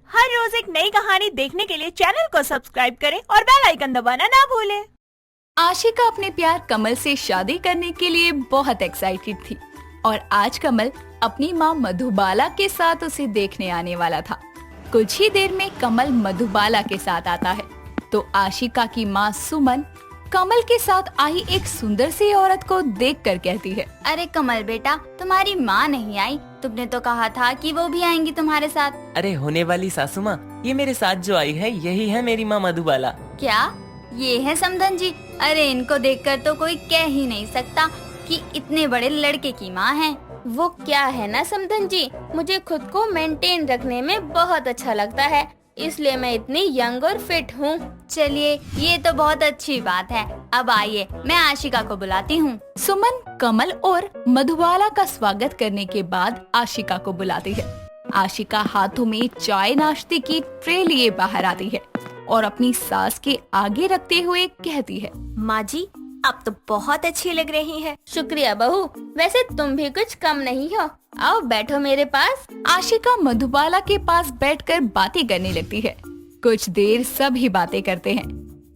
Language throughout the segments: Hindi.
हर रोज एक नई कहानी देखने के लिए चैनल को सब्सक्राइब करें और बेल आइकन दबाना ना भूलें। आशिका अपने प्यार कमल से शादी करने के लिए बहुत एक्साइटेड थी और आज कमल अपनी माँ मधुबाला के साथ उसे देखने आने वाला था। कुछ ही देर में कमल मधुबाला के साथ आता है तो आशिका की माँ सुमन कमल के साथ आई एक सुंदर सी औरत को देखकर कहती है, अरे कमल बेटा, तुम्हारी माँ नहीं आई। तुमने तो कहा था कि वो भी आएंगी तुम्हारे साथ। अरे होने वाली सासू माँ, ये मेरे साथ जो आई है यही है मेरी माँ मधुबाला। क्या ये है समधन जी? अरे इनको देखकर तो कोई कह ही नहीं सकता कि इतने बड़े लड़के की माँ है। वो क्या है ना समधन जी, मुझे खुद को मेंटेन रखने में बहुत अच्छा लगता है, इसलिए मैं इतनी यंग और फिट हूँ। चलिए ये तो बहुत अच्छी बात है। अब आइए मैं आशिका को बुलाती हूँ। सुमन कमल और मधुबाला का स्वागत करने के बाद आशिका को बुलाती है। आशिका हाथों में चाय नाश्ते की ट्रे लिए बाहर आती है और अपनी सास के आगे रखते हुए कहती है, माँ जी आप तो बहुत अच्छी लग रही हैं। शुक्रिया बहू, वैसे तुम भी कुछ कम नहीं हो। आओ बैठो मेरे पास। आशिका मधुबाला के पास बैठकर बातें करने लगती है। कुछ देर सभी बातें करते हैं।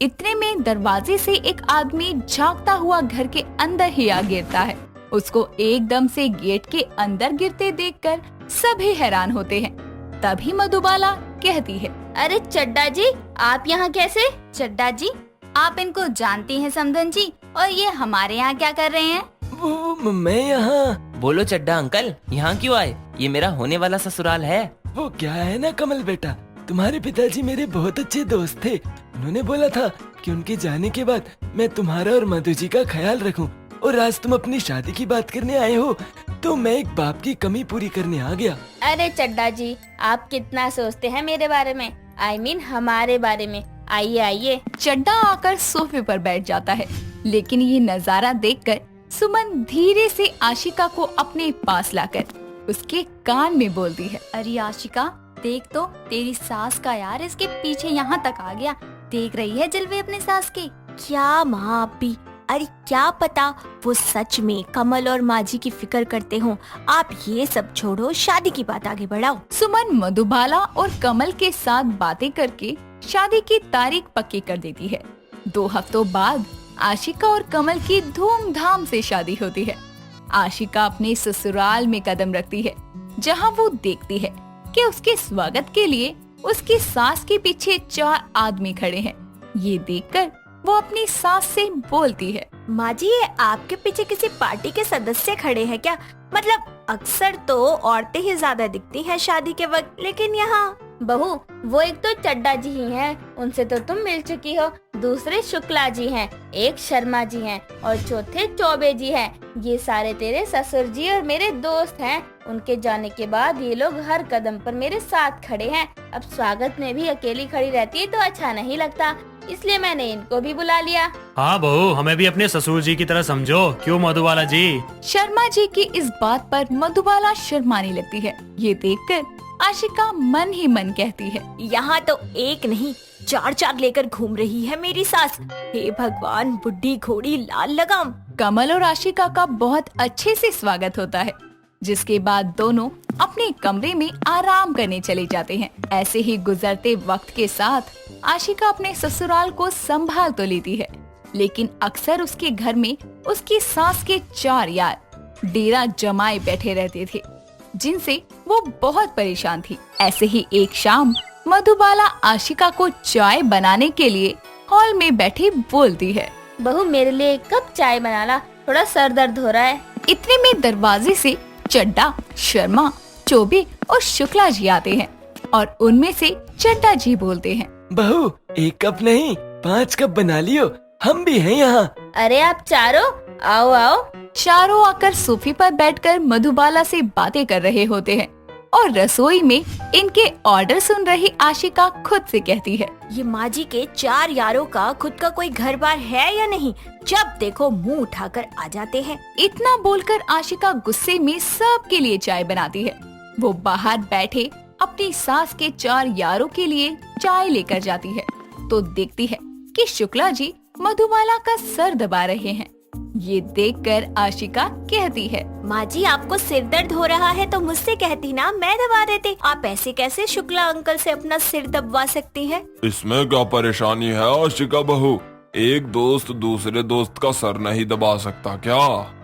इतने में दरवाजे से एक आदमी झांकता हुआ घर के अंदर ही आ गिरता है। उसको एकदम से गेट के अंदर गिरते देखकर सभी हैरान होते हैं। तभी मधुबाला कहती है, अरे चड्डा जी, आप यहाँ कैसे? चड्डा जी, आप इनको जानती हैं समधन जी, और ये हमारे यहाँ क्या कर रहे हैं? वो मैं यहाँ। बोलो चड्डा अंकल, यहाँ क्यों आए? ये मेरा होने वाला ससुराल है। वो क्या है ना कमल बेटा, तुम्हारे पिताजी मेरे बहुत अच्छे दोस्त थे। उन्होंने बोला था कि उनके जाने के बाद मैं तुम्हारा और मधु जी का ख्याल रखूं, और आज तुम अपनी शादी की बात करने आए हो तो मैं एक बाप की कमी पूरी करने आ गया। अरे चड्डा जी, आप कितना सोचते हैं मेरे बारे में, I mean हमारे बारे में। आइए आइए। चड्डा आकर सोफे पर बैठ जाता है, लेकिन ये नजारा देखकर सुमन धीरे से आशिका को अपने पास लाकर उसके कान में बोलती है, अरे आशिका देख तो, तेरी सास का यार इसके पीछे यहाँ तक आ गया। देख रही है जलवे अपने सास के। क्या माँ आप भी? अरे क्या पता वो सच में कमल और माँ जी की फिक्र करते हो। आप ये सब छोड़ो, शादी की बात आगे बढ़ाओ। सुमन मधुबाला और कमल के साथ बातें करके शादी की तारीख पक्की कर देती है। 2 हफ्तों बाद आशिका और कमल की धूमधाम से शादी होती है। आशिका अपने ससुराल में कदम रखती है, जहां वो देखती है कि उसके स्वागत के लिए उसकी सास के पीछे 4 आदमी खड़े हैं। ये देखकर वो अपनी सास से बोलती है, माँ जी ये आपके पीछे किसी पार्टी के सदस्य खड़े हैं क्या? मतलब अक्सर तो औरतें ही ज्यादा दिखती हैं शादी के वक्त, लेकिन यहाँ बहू वो एक तो चड्डा जी ही हैं, उनसे तो तुम मिल चुकी हो। दूसरे शुक्ला जी हैं, एक शर्मा जी हैं और चौथे चौबे जी हैं। ये सारे तेरे ससुर जी और मेरे दोस्त हैं। उनके जाने के बाद ये लोग हर कदम पर मेरे साथ खड़े हैं। अब स्वागत में भी अकेली खड़ी रहती है तो अच्छा नहीं लगता, इसलिए मैंने इनको भी बुला लिया। हाँ बहू, हमें भी अपने ससुर जी की तरह समझो, क्यों मधुबाला जी? शर्मा जी की इस बात पर मधुबाला शर्माने लगती है। ये देखकर आशिका मन ही मन कहती है, यहाँ तो एक नहीं 4 लेकर घूम रही है मेरी सास। हे भगवान, बुढ़ी घोड़ी लाल लगाम। कमल और आशिका का बहुत अच्छे से स्वागत होता है, जिसके बाद दोनों अपने कमरे में आराम करने चले जाते हैं। ऐसे ही गुजरते वक्त के साथ आशिका अपने ससुराल को संभाल तो लेती है, लेकिन अक्सर उसके घर में उसकी सास के 4 यार डेरा जमाए बैठे रहते थे, जिनसे वो बहुत परेशान थी। ऐसे ही एक शाम मधुबाला आशिका को चाय बनाने के लिए हॉल में बैठी बोलती है, बहू मेरे लिए 1 कप चाय बनाना, थोड़ा सर दर्द हो रहा है। इतने में दरवाजे से चड्डा, शर्मा, चौबे और शुक्ला जी आते हैं और उनमें से चड्डा जी बोलते हैं, बहू 1 कप नहीं 5 कप बना लियो, हम भी हैं यहाँ। अरे आप चारों आओ आओ। चारों आकर सोफे पर बैठकर मधुबाला से बातें कर रहे होते हैं और रसोई में इनके ऑर्डर सुन रही आशिका खुद से कहती है, ये माँ जी के 4 यारों का खुद का कोई घर बार है या नहीं? जब देखो मुंह उठाकर आ जाते हैं। इतना बोलकर आशिका गुस्से में सबके लिए चाय बनाती है। वो बाहर बैठे अपनी सास के 4 यारों के लिए चाय लेकर जाती है तो देखती है कि शुक्ला जी मधुबाला का सर दबा रहे हैं। ये देखकर आशिका कहती है, माँ जी आपको सिर दर्द हो रहा है तो मुझसे कहती ना, मैं दबा देती। आप ऐसे कैसे शुक्ला अंकल से अपना सिर दबवा सकती हैं? इसमें क्या परेशानी है आशिका बहू? एक दोस्त दूसरे दोस्त का सर नहीं दबा सकता क्या?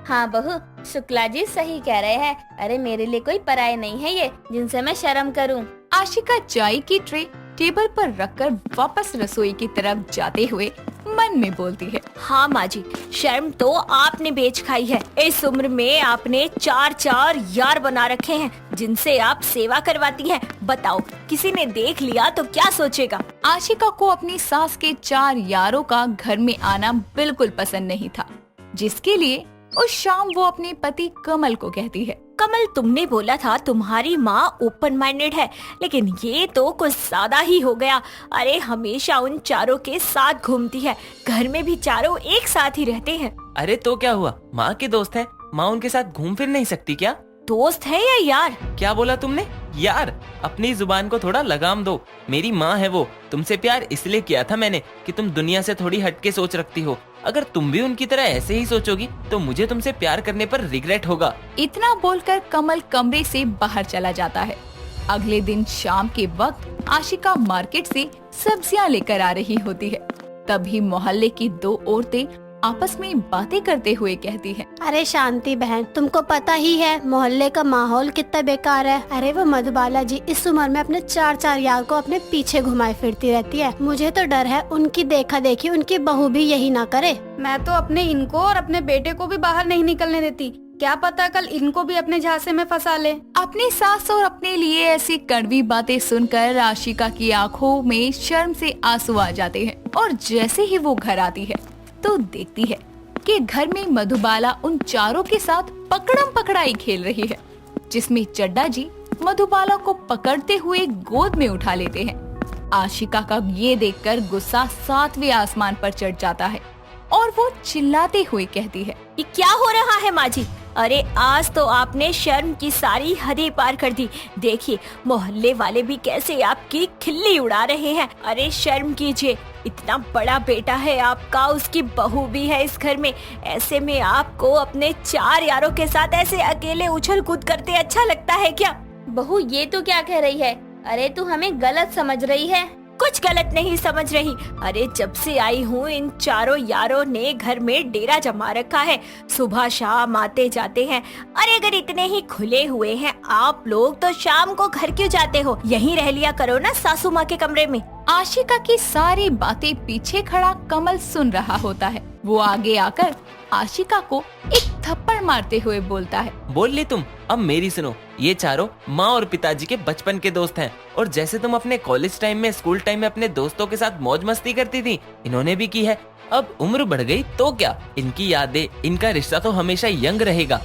हाँ बहू, शुक्ला जी सही कह रहे हैं। अरे मेरे लिए कोई पराये नहीं है ये, जिनसे मैं शर्म करूं। आशिका चाय की ट्रे टेबल पर रखकर वापस रसोई की तरफ जाते हुए मन में बोलती है, हाँ माँ जी, शर्म तो आपने बेच खाई है। इस उम्र में आपने 4 यार बना रखे हैं जिनसे आप सेवा करवाती हैं। बताओ किसी ने देख लिया तो क्या सोचेगा? आशिका को अपनी सास के 4 यारों का घर में आना बिल्कुल पसंद नहीं था, जिसके लिए उस शाम वो अपने पति कमल को कहती है, कमल तुमने बोला था तुम्हारी माँ ओपन माइंडेड है, लेकिन ये तो कुछ ज्यादा ही हो गया। अरे हमेशा उन चारों के साथ घूमती है, घर में भी चारों एक साथ ही रहते हैं। अरे तो क्या हुआ, माँ के दोस्त है, माँ उनके साथ घूम फिर नहीं सकती क्या? दोस्त है या यार? क्या बोला तुमने? यार, अपनी जुबान को थोड़ा लगाम दो। मेरी माँ है वो। तुमसे प्यार इसलिए किया था मैंने कि तुम दुनिया से थोड़ी हटके सोच रखती हो। अगर तुम भी उनकी तरह ऐसे ही सोचोगी तो मुझे तुमसे प्यार करने पर रिग्रेट होगा। इतना बोलकर कमल कमरे से बाहर चला जाता है। अगले दिन शाम के वक्त आशिका मार्केट से सब्जियां लेकर आ रही होती है। तभी मोहल्ले की 2 औरतें आपस में बातें करते हुए कहती हैं, अरे शांति बहन, तुमको पता ही है मोहल्ले का माहौल कितना बेकार है। अरे वो मधुबाला जी इस उम्र में अपने 4 यार को अपने पीछे घुमाए फिरती रहती है। मुझे तो डर है उनकी देखा देखी उनकी बहू भी यही ना करे। मैं तो अपने इनको और अपने बेटे को भी बाहर नहीं निकलने देती। क्या पता कल इनको भी अपने झांसे में फंसा ले। अपनी सास और अपने लिए ऐसी कड़वी बातें सुनकर आशिका की आंखों में शर्म से आंसू आ जाते हैं और जैसे ही वो घर आती है तो देखती है कि घर में मधुबाला उन चारों के साथ पकड़म पकड़ाई खेल रही है, जिसमें चड्डा जी मधुबाला को पकड़ते हुए गोद में उठा लेते हैं। आशिका का ये देखकर गुस्सा 7वें आसमान पर चढ़ जाता है और वो चिल्लाते हुए कहती है, ये क्या हो रहा है माँ जी? अरे आज तो आपने शर्म की सारी हदें पार कर दी। देखिए मोहल्ले वाले भी कैसे आपकी खिल्ली उड़ा रहे हैं। अरे शर्म कीजिए, इतना बड़ा बेटा है आपका, उसकी बहू भी है इस घर में। ऐसे में आपको अपने 4 यारों के साथ ऐसे अकेले उछल कूद करते अच्छा लगता है क्या? बहू ये तो क्या कह रही है? अरे तू हमें गलत समझ रही है। कुछ गलत नहीं समझ रही। अरे जब से आई हूँ इन 4 यारों ने घर में डेरा जमा रखा है, सुबह शाम आते जाते हैं। अरे अगर इतने ही खुले हुए हैं आप लोग तो शाम को घर क्यों जाते हो? यहीं रह लिया करो ना सासू माँ के कमरे में। आशिका की सारी बातें पीछे खड़ा कमल सुन रहा होता है। वो आगे आकर आशिका को एक थप्पड़ मारते हुए बोलता है, बोल ली तुम, अब मेरी सुनो। ये चारों माँ और पिताजी के बचपन के दोस्त हैं और जैसे तुम अपने कॉलेज टाइम में, स्कूल टाइम में अपने दोस्तों के साथ मौज मस्ती करती थी, इन्होंने भी की है। अब उम्र बढ़ गई तो क्या, इनकी यादें, इनका रिश्ता तो हमेशा यंग रहेगा।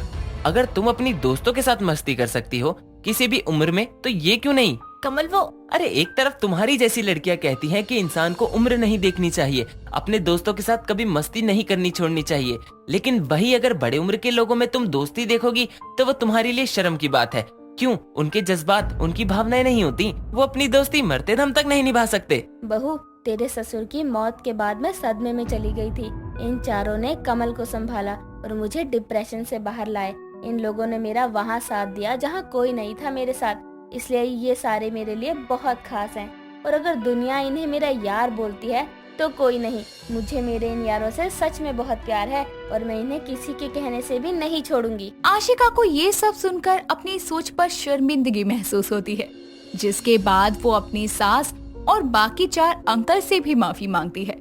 अगर तुम अपनी दोस्तों के साथ मस्ती कर सकती हो किसी भी उम्र में तो ये क्यों नहीं? कमल वो अरे एक तरफ तुम्हारी जैसी लड़कियां कहती हैं कि इंसान को उम्र नहीं देखनी चाहिए, अपने दोस्तों के साथ कभी मस्ती नहीं करनी छोड़नी चाहिए, लेकिन वही अगर बड़े उम्र के लोगों में तुम दोस्ती देखोगी तो वो तुम्हारे लिए शर्म की बात है। क्यों? उनके जज्बात, उनकी भावनाएं नहीं होती? वो अपनी दोस्ती मरते दम तक नहीं निभा सकते। बहू तेरे ससुर की मौत के बाद मैं सदमे में चली गई थी। इन चारों ने कमल को संभाला और मुझे डिप्रेशन से बाहर लाए। इन लोगों ने मेरा वहाँ साथ दिया जहाँ कोई नहीं था मेरे साथ, इसलिए ये सारे मेरे लिए बहुत खास हैं। और अगर दुनिया इन्हें मेरा यार बोलती है तो कोई नहीं, मुझे मेरे इन यारों से सच में बहुत प्यार है और मैं इन्हें किसी के कहने से भी नहीं छोड़ूंगी। आशिका को ये सब सुनकर अपनी सोच पर शर्मिंदगी महसूस होती है, जिसके बाद वो अपनी सास और बाकी 4 अंकल से भी माफी मांगती है।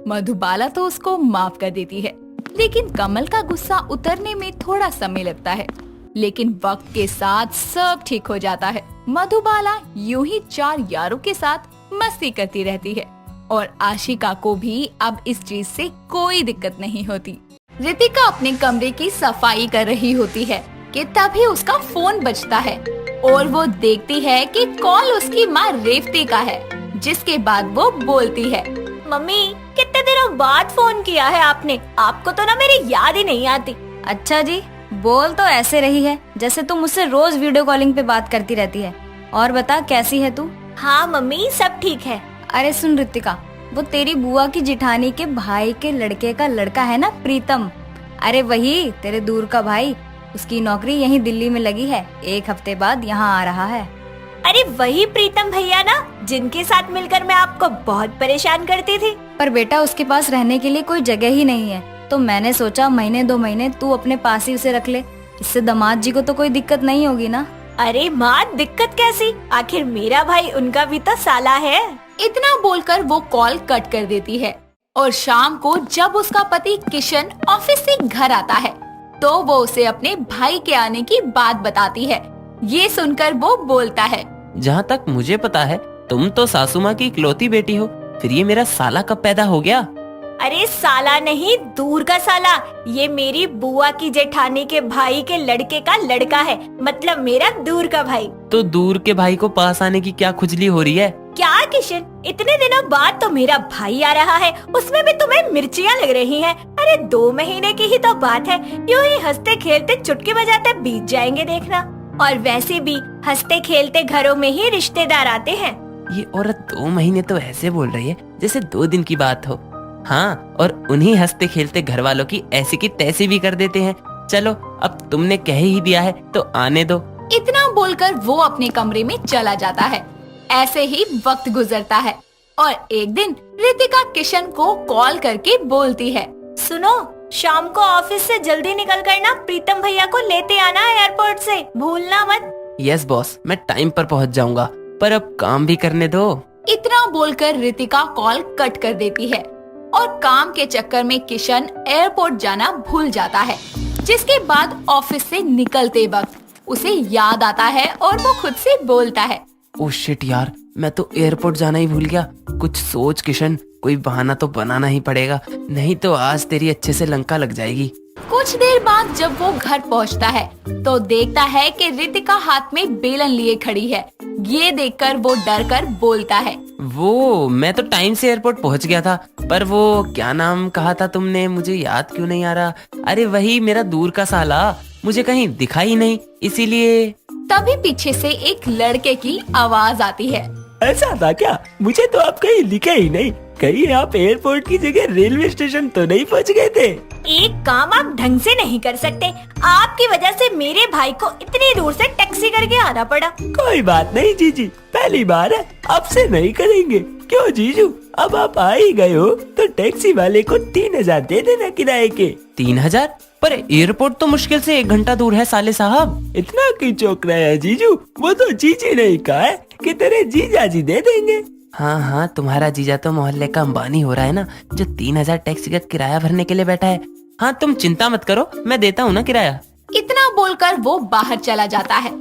मधुबाला तो उसको माफ कर देती है, लेकिन कमल का गुस्सा उतरने में थोड़ा समय लगता है। लेकिन वक्त के साथ सब ठीक हो जाता है। मधुबाला यूं ही 4 यारों के साथ मस्ती करती रहती है और आशिका को भी अब इस चीज से कोई दिक्कत नहीं होती। रितिका अपने कमरे की सफाई कर रही होती है कि तभी उसका फोन बजता है और वो देखती है कि कॉल उसकी माँ रेवती का है, जिसके बाद वो बोलती है, मम्मी कितने दिनों बाद फोन किया है आपने? आपको तो ना मेरी याद ही नहीं आती। अच्छा जी, बोल तो ऐसे रही है जैसे तुम मुझसे रोज वीडियो कॉलिंग पे बात करती रहती है। और बता कैसी है तू? हाँ मम्मी सब ठीक है। अरे सुन रितिका, वो तेरी बुआ की जिठानी के भाई के लड़के का लड़का है ना प्रीतम, अरे वही तेरे दूर का भाई, उसकी नौकरी यहीं दिल्ली में लगी है, 1 हफ्ते बाद यहाँ आ रहा है। अरे वही प्रीतम भैया ना, जिनके साथ मिलकर मैं आपको बहुत परेशान करती थी। पर बेटा उसके पास रहने के लिए कोई जगह ही नहीं है, तो मैंने सोचा महीने 2 महीने तू अपने पास ही उसे रख ले, इससे दामाद जी को तो कोई दिक्कत नहीं होगी ना। अरे माँ, दिक्कत कैसी, आखिर मेरा भाई उनका भी तो साला है। इतना बोलकर वो कॉल कट कर देती है और शाम को जब उसका पति किशन ऑफिस से घर आता है तो वो उसे अपने भाई के आने की बात बताती है। ये सुनकर वो बोलता है, जहाँ तक मुझे पता है तुम तो सासू माँ की इकलौती बेटी हो, फिर ये मेरा साला कब पैदा हो गया? अरे साला नहीं, दूर का साला। ये मेरी बुआ की जेठानी के भाई के लड़के का लड़का है, मतलब मेरा दूर का भाई। तो दूर के भाई को पास आने की क्या खुजली हो रही है? क्या किशन, इतने दिनों बाद तो मेरा भाई आ रहा है, उसमें भी तुम्हें मिर्चियाँ लग रही हैं। अरे 2 महीने की ही तो बात है, यूं ही हंसते खेलते चुटकी बजाते बीत जाएंगे देखना। और वैसे भी हंसते खेलते घरों में ही रिश्तेदार आते हैं। ये औरत 2 महीने तो ऐसे बोल रही है जैसे 2 दिन की बात हो। हाँ, और उन्हीं हंसते खेलते घर वालों की ऐसी की तैसी भी कर देते हैं। चलो अब तुमने कह ही दिया है तो आने दो। इतना बोलकर वो अपने कमरे में चला जाता है। ऐसे ही वक्त गुजरता है और एक दिन रितिका किशन को कॉल करके बोलती है, सुनो, शाम को ऑफिस से जल्दी निकल कर ना प्रीतम भैया को लेते आना एयरपोर्ट से, भूलना मत। यस बॉस, मैं टाइम पर पहुंच जाऊंगा, पर अब काम भी करने दो। इतना बोलकर रितिका कॉल कट कर देती है और काम के चक्कर में किशन एयरपोर्ट जाना भूल जाता है। जिसके बाद ऑफिस से निकलते वक्त उसे याद आता है और वो खुद से बोलता है, ओह शिट यार, मैं तो एयरपोर्ट जाना ही भूल गया। कुछ सोच किशन, कोई बहाना तो बनाना ही पड़ेगा, नहीं तो आज तेरी अच्छे से लंका लग जाएगी। कुछ देर बाद जब वो घर पहुंचता है तो देखता है कि रितिका हाथ में बेलन लिए खड़ी है। ये देखकर वो डर कर बोलता है, वो मैं तो टाइम से एयरपोर्ट पहुंच गया था, पर वो क्या नाम कहा था तुमने, मुझे याद क्यों नहीं आ रहा? अरे वही मेरा दूर का साला, मुझे कहीं दिखा ही नहीं, इसीलिए। तभी पीछे से एक लड़के की आवाज आती है, ऐसा था क्या? मुझे तो आप कहीं दिखे ही नहीं। कहीं आप एयरपोर्ट की जगह रेलवे स्टेशन तो नहीं पहुंच गए थे? एक काम आप ढंग से नहीं कर सकते, आपकी वजह से मेरे भाई को इतनी दूर से टैक्सी करके आना पड़ा। कोई बात नहीं जीजी, पहली बार है, अब से नहीं करेंगे। क्यों जीजू, अब आप आ ही गए हो तो टैक्सी वाले को 3000 दे देना किराए के। 3000? पर एयरपोर्ट तो मुश्किल से 1 घंटा दूर है साले साहब। इतना क्यों चौंक रहे हैं जीजू? वो तो जीजी ने कहा है कि तेरे जीजा जी दे देंगे। हाँ हाँ, तुम्हारा जीजा तो मोहल्ले का अंबानी हो रहा है ना, जो 3000 टैक्सी का किराया भरने के लिए बैठा है। हाँ तुम चिंता मत करो, मैं देता हूँ ना किराया। इतना बोलकर वो बाहर चला जाता है।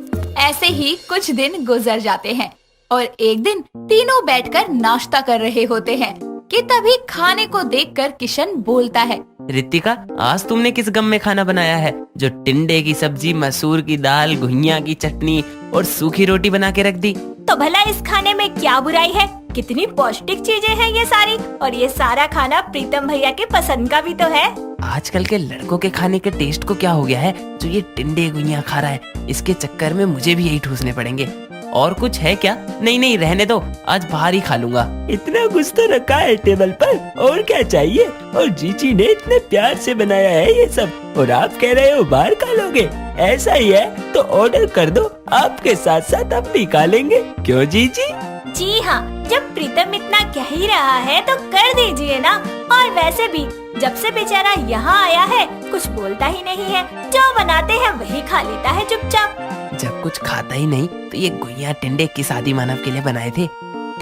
ऐसे ही कुछ दिन गुजर जाते हैं और एक दिन तीनों बैठकर नाश्ता कर रहे होते हैं कि तभी खाने को देखकर किशन बोलता है, रितिका, आज तुमने किस गम में खाना बनाया है, जो टिंडे की सब्जी, मसूर की दाल, घुइयां की चटनी और सूखी रोटी बना के रख दी? तो भला इस खाने में क्या बुराई है? कितनी पौष्टिक चीजें हैं ये सारी, और ये सारा खाना प्रीतम भैया के पसंद का भी तो है। आजकल के लड़कों के खाने के टेस्ट को क्या हो गया है, जो ये टिंडे घुइयां खा रहा है? इसके चक्कर में मुझे भी यही ठूसने पड़ेंगे। और कुछ है क्या? नहीं नहीं, रहने दो, आज बाहर ही खा लूंगा। इतना कुछ तो रखा है टेबल पर, और क्या चाहिए? और जीजी ने इतने प्यार से बनाया है ये सब, और आप कह रहे हो बाहर खा लोगे? ऐसा ही है तो ऑर्डर कर दो, आपके साथ साथ हम भी खा लेंगे। क्यों जीजी? जी हाँ, जब प्रीतम इतना कह ही रहा है तो कर दीजिए ना। और वैसे भी जब से बेचारा यहाँ आया है कुछ बोलता ही नहीं है, जो बनाते हैं वही खा लेता है चुपचाप। जब कुछ खाता ही नहीं तो ये घुइयां टिंडे किस आदि मानव के लिए बनाए थे?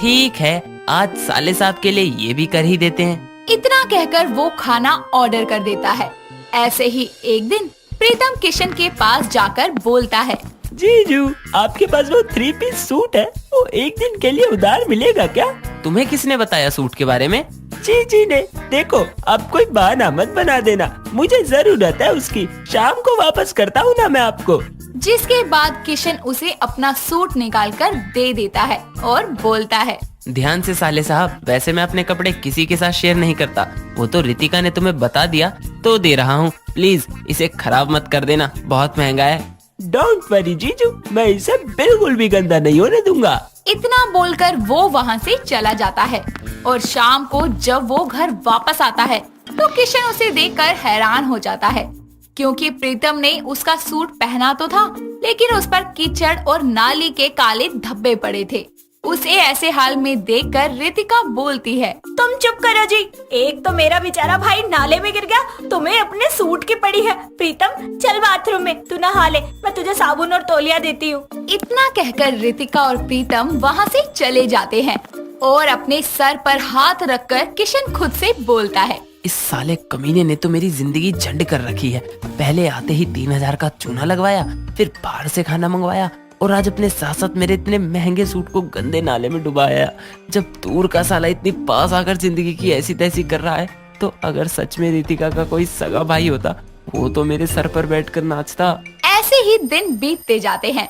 ठीक है, आज साले साहब के लिए ये भी कर ही देते हैं। इतना कहकर वो खाना ऑर्डर कर देता है। ऐसे ही एक दिन प्रीतम किशन के पास जाकर बोलता है, जीजू, आपके पास वो 3 पीस सूट है, वो एक दिन के लिए उधार मिलेगा क्या? तुम्हें किसने बताया सूट के बारे में? जीजी ने। देखो, अब कोई बहाना मत बना देना, मुझे जरूरत है उसकी, शाम को वापस करता हूँ ना मैं आपको। जिसके बाद किशन उसे अपना सूट निकालकर दे देता है और बोलता है, ध्यान से साले साहब, वैसे मैं अपने कपड़े किसी के साथ शेयर नहीं करता, वो तो रितिका ने तुम्हें बता दिया तो दे रहा हूँ, प्लीज इसे खराब मत कर देना, बहुत महंगा है। डोंट वरी जीजू, मैं इसे बिल्कुल भी गंदा नहीं होने दूंगा। इतना बोलकर वो वहाँ से चला जाता है और शाम को जब वो घर वापस आता है तो किशन उसे देखकर हैरान हो जाता है, क्योंकि प्रीतम ने उसका सूट पहना तो था, लेकिन उस पर कीचड़ और नाली के काले धब्बे पड़े थे। उसे ऐसे हाल में देखकर रितिका बोलती है, तुम चुप करो जी। एक तो मेरा बेचारा भाई नाले में गिर गया, तुम्हें अपने सूट की पड़ी है। प्रीतम चल बाथरूम में, तू नहा ले, मैं तुझे साबुन और तौलिया देती हूँ। इतना कहकर रितिका और प्रीतम वहाँ से चले जाते हैं और अपने सर पर हाथ रखकर किशन खुद से बोलता है, इस साले कमीने ने तो मेरी जिंदगी झंड कर रखी है। पहले आते ही 3000 का चूना लगवाया, फिर बाहर से खाना मंगवाया और आज अपने साथ साथ मेरे इतने महंगे सूट को गंदे नाले में डुबाया। जब दूर का साला इतनी पास आकर जिंदगी की ऐसी तैसी कर रहा है, तो अगर सच में रितिका का कोई सगा भाई होता, वो तो मेरे सर पर बैठकर नाचता। ऐसे ही दिन बीतते जाते हैं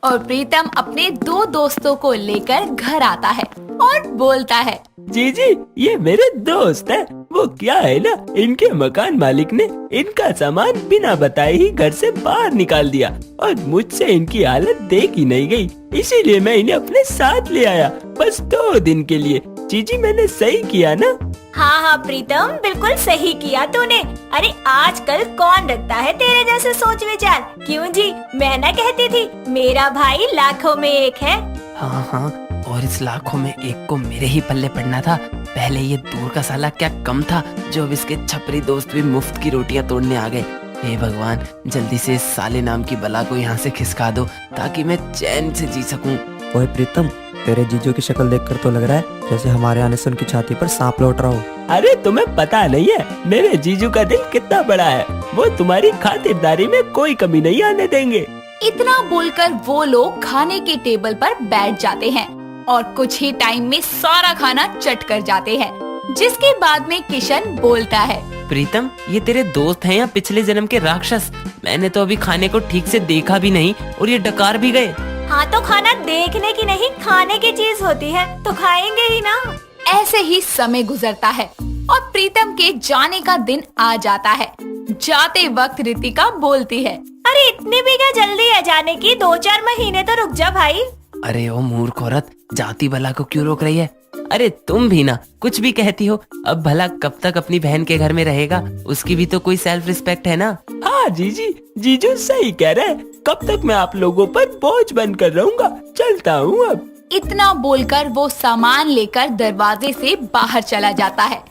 और प्रीतम अपने 2 दोस्तों को लेकर घर आता है और बोलता है, जी ये मेरे दोस्त है। वो क्या है ना, इनके मकान मालिक ने इनका सामान बिना बताए ही घर से बाहर निकाल दिया और मुझसे इनकी हालत देखी नहीं गई, इसीलिए मैं इन्हें अपने साथ ले आया, बस 2 दिन के लिए। जी मैंने सही किया ना? हाँ हाँ प्रीतम, बिल्कुल सही किया तूने। अरे आजकल कौन रखता है तेरे जैसे सोच विचार, क्यों जी? मैं ना कहती थी मेरा भाई लाखों में एक है। हाँ, और इस लाखों में एक को मेरे ही पल्ले पड़ना था। पहले ये दूर का साला क्या कम था जो अब इसके छपरी दोस्त भी मुफ्त की रोटियां तोड़ने आ गए। हे भगवान, जल्दी से इस साले नाम की बला को यहाँ से खिसका दो ताकि मैं चैन से जी सकूं। ओए प्रीतम, तेरे जीजू की शक्ल देखकर तो लग रहा है जैसे हमारे आने से उनकी छाती पर सांप लौट रहा हो। अरे तुम्हें पता नहीं है मेरे जीजू का दिल कितना बड़ा है, वो तुम्हारी खातिरदारी में कोई कमी नहीं आने देंगे। इतना बोलकर वो लोग खाने के टेबल पर बैठ जाते हैं और कुछ ही टाइम में सारा खाना चट कर जाते हैं, जिसके बाद में किशन बोलता है, प्रीतम ये तेरे दोस्त हैं या पिछले जन्म के राक्षस? मैंने तो अभी खाने को ठीक से देखा भी नहीं और ये डकार भी गए। हाँ तो खाना देखने की नहीं खाने की चीज होती है, तो खाएंगे ही ना। ऐसे ही समय गुजरता है और प्रीतम के जाने का दिन आ जाता है। जाते वक्त रितिका बोलती है, अरे इतनी भी क्या जल्दी है जाने की, 2-4 महीने तो रुक जा भाई। अरे ओ मूर्ख औरत, जाती भला को क्यों रोक रही है? अरे तुम भी ना कुछ भी कहती हो। अब भला कब तक अपनी बहन के घर में रहेगा? उसकी भी तो कोई सेल्फ रिस्पेक्ट है ना। हाँ जीजू सही कह रहे हैं, कब तक मैं आप लोगों पर बोझ बनकर रहूंगा, चलता हूँ अब। इतना बोलकर वो सामान लेकर दरवाजे से बाहर चला जाता है।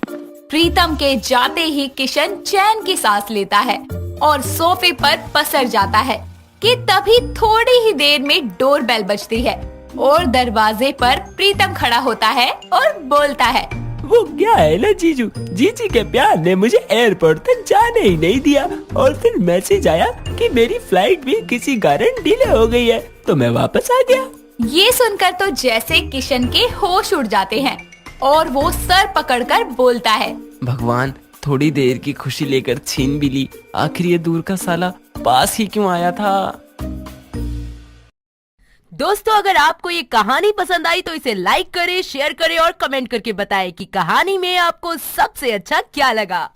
प्रीतम के जाते ही किशन चैन की सांस लेता है और सोफे पर पसर जाता है कि तभी थोड़ी ही देर में डोरबेल बजती है और दरवाजे पर प्रीतम खड़ा होता है और बोलता है, वो क्या है ना जीजू, जीजी के प्यार ने मुझे एयरपोर्ट तक जाने ही नहीं दिया और फिर मैसेज आया कि मेरी फ्लाइट भी किसी कारण डिले हो गई है, तो मैं वापस आ गया। ये सुनकर तो जैसे किशन के होश उड़ जाते हैं और वो सर पकड़कर बोलता है, भगवान थोड़ी देर की खुशी लेकर छीन भी ली, आखिर ये दूर का साला पास ही क्यों आया था। दोस्तों अगर आपको ये कहानी पसंद आई तो इसे लाइक करें, शेयर करें और कमेंट करके बताएं कि कहानी में आपको सबसे अच्छा क्या लगा।